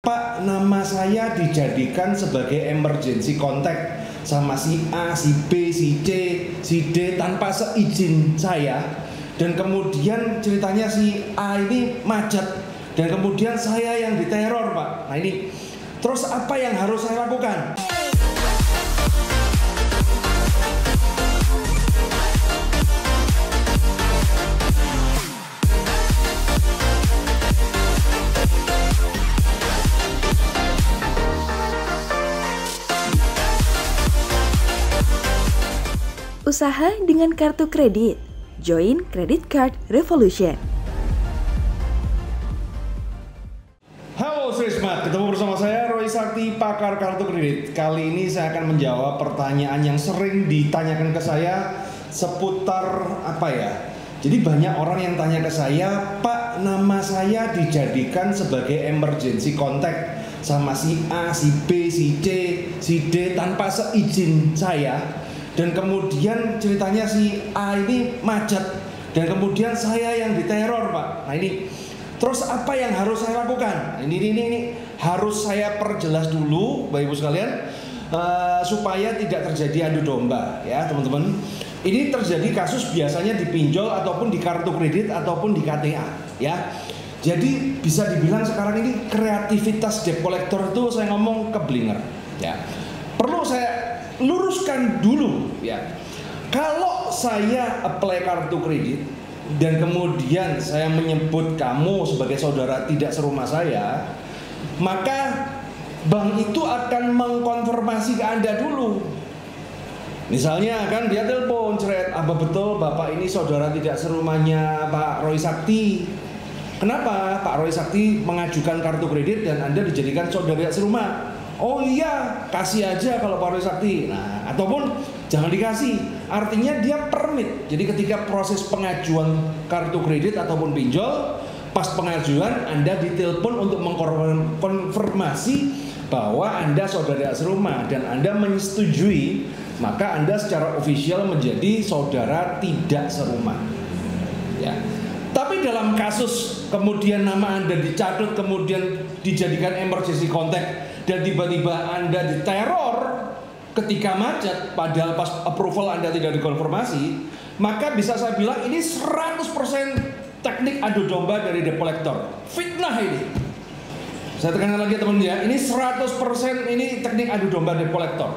Pak, nama saya dijadikan sebagai emergency contact sama si A, si B, si C, si D tanpa seizin saya. Dan kemudian ceritanya si A ini macet dan kemudian saya yang diteror, Pak. Nah ini, terus apa yang harus saya lakukan? Usaha dengan kartu kredit. Join Credit Card Revolution. Halo Srismat, ketemu bersama saya Roy Sakti, pakar kartu kredit. Kali ini saya akan menjawab pertanyaan yang sering ditanyakan ke saya seputar apa ya. Jadi banyak orang yang tanya ke saya, Pak, nama saya dijadikan sebagai emergency contact sama si A, si B, si C, si D tanpa seizin saya. Dan kemudian ceritanya si A ini macet dan kemudian saya yang diteror, Pak. Nah ini, terus apa yang harus saya lakukan? Ini harus saya perjelas dulu, Bapak Ibu sekalian, supaya tidak terjadi adu domba, ya teman-teman. Ini terjadi kasus biasanya di pinjol ataupun di kartu kredit ataupun di KTA, ya. Jadi bisa dibilang sekarang ini kreativitas debt collector itu saya ngomong keblinger, ya. Perlu saya luruskan dulu, ya. Kalau saya apply kartu kredit dan kemudian saya menyebut kamu sebagai saudara tidak serumah saya, maka bank itu akan mengkonfirmasi ke Anda dulu. Misalnya kan dia telepon, ceret, apa betul Bapak ini saudara tidak serumahnya Pak Roy Sakti? Kenapa Pak Roy Sakti mengajukan kartu kredit dan Anda dijadikan saudara tidak serumah? Oh iya, kasih aja kalau Pak Roy Sakti. Nah, ataupun jangan dikasih. Artinya dia permit. Jadi ketika proses pengajuan kartu kredit ataupun pinjol, pas pengajuan Anda ditelepon untuk mengkonfirmasi bahwa Anda saudara serumah dan Anda menyetujui, maka Anda secara ofisial menjadi saudara tidak serumah. Ya. Tapi dalam kasus kemudian nama Anda dicatut kemudian dijadikan emergency contact dan tiba-tiba Anda diteror ketika macet padahal pas approval Anda tidak dikonfirmasi, maka bisa saya bilang ini 100% teknik adu domba dari debt collector. Fitnah ini. Saya tekankan lagi teman-teman ya, ini 100% ini teknik adu domba debt collector.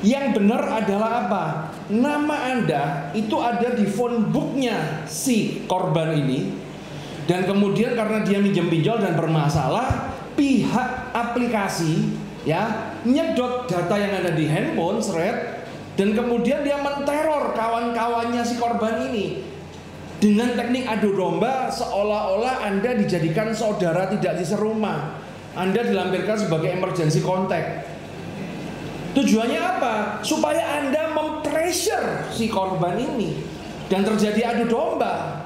Yang benar adalah apa? Nama Anda itu ada di phone booknya si korban ini, dan kemudian karena dia minjem pinjol dan bermasalah, pihak aplikasi ya nyedot data yang ada di handphone seret, dan kemudian dia menteror kawan-kawannya si korban ini dengan teknik adu domba seolah-olah Anda dijadikan saudara tidak diserumah, Anda dilampirkan sebagai emergency contact. Tujuannya apa? Supaya Anda mempressure si korban ini dan terjadi adu domba.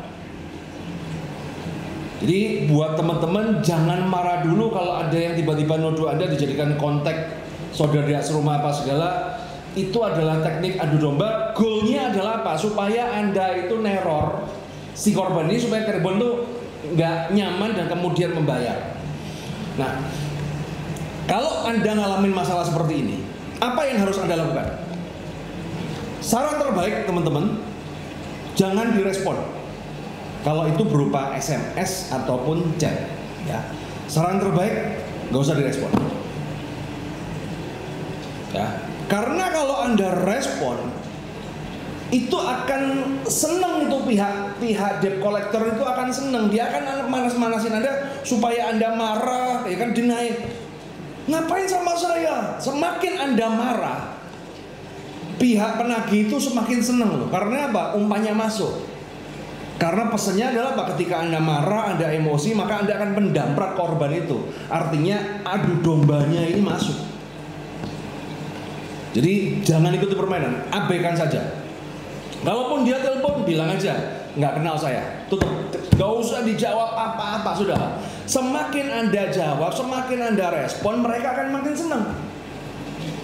Jadi buat teman-teman jangan marah dulu kalau ada yang tiba-tiba nuduh Anda dijadikan kontak saudara serumah apa segala. Itu adalah teknik adu domba. Goalnya adalah apa? Supaya Anda itu neror si korban ini supaya korban itu nggak nyaman dan kemudian membayar. Nah, kalau Anda ngalamin masalah seperti ini, apa yang harus Anda lakukan? Saran terbaik teman-teman, jangan direspon. Kalau itu berupa SMS ataupun chat, ya. Saran terbaik, nggak usah direspon. Ya, karena kalau Anda respon, itu akan seneng itu pihak debt collector itu akan seneng. Dia akan manas-manasin Anda supaya Anda marah, ya kan, deny. Ngapain sama saya? Semakin Anda marah, pihak penagih itu semakin seneng loh. Karena apa? Umpannya masuk. Karena pesannya adalah apa? Ketika Anda marah, Anda emosi, maka Anda akan mendamprat korban itu. Artinya adu dombanya ini masuk. Jadi jangan ikuti permainan, abaikan saja. Kalaupun dia telepon, bilang aja, nggak kenal saya, tutup. Gak usah dijawab apa-apa, sudah. Semakin Anda jawab, semakin Anda respon, mereka akan makin senang.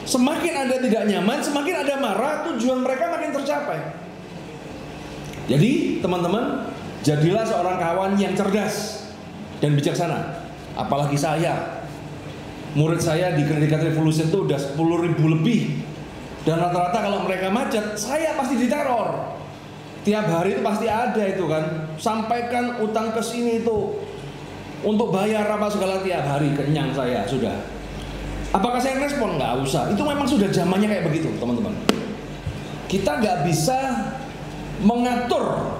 Semakin Anda tidak nyaman, semakin Anda marah, tujuan mereka makin tercapai. Jadi teman-teman, jadilah seorang kawan yang cerdas dan bijaksana. Apalagi saya, murid saya di Credit Card Revolution itu udah 10.000 lebih. Dan rata-rata kalau mereka macet, saya pasti diteror. Tiap hari itu pasti ada itu kan. Sampaikan utang ke sini itu untuk bayar apa segala tiap hari, kenyang saya sudah. Apakah saya respon? Nggak usah. Itu memang sudah zamannya kayak begitu, teman-teman. Kita nggak bisa mengatur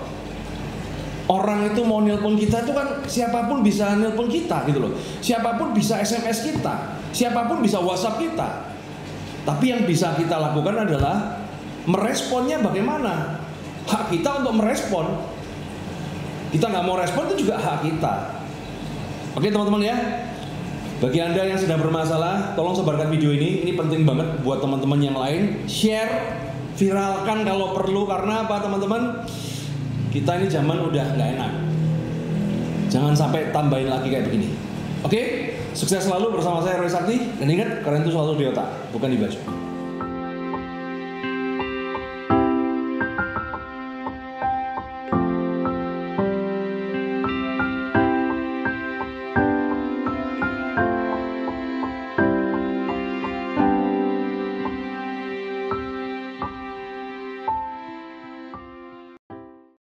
orang itu mau nelpon kita itu kan, siapapun bisa nelpon kita gitu loh. Siapapun bisa SMS kita, siapapun bisa WhatsApp kita. Tapi yang bisa kita lakukan adalah meresponnya bagaimana. Hak kita untuk merespon. Kita nggak mau respon itu juga hak kita. Oke teman-teman ya. Bagi Anda yang sedang bermasalah, tolong sebarkan video ini. Ini penting banget buat teman-teman yang lain. Share, viralkan kalau perlu. Karena apa teman-teman? Kita ini zaman udah nggak enak. Jangan sampai tambahin lagi kayak begini. Oke? Sukses selalu bersama saya Roy Sakti. Dan ingat, kalian itu selalu di otak, bukan di baju.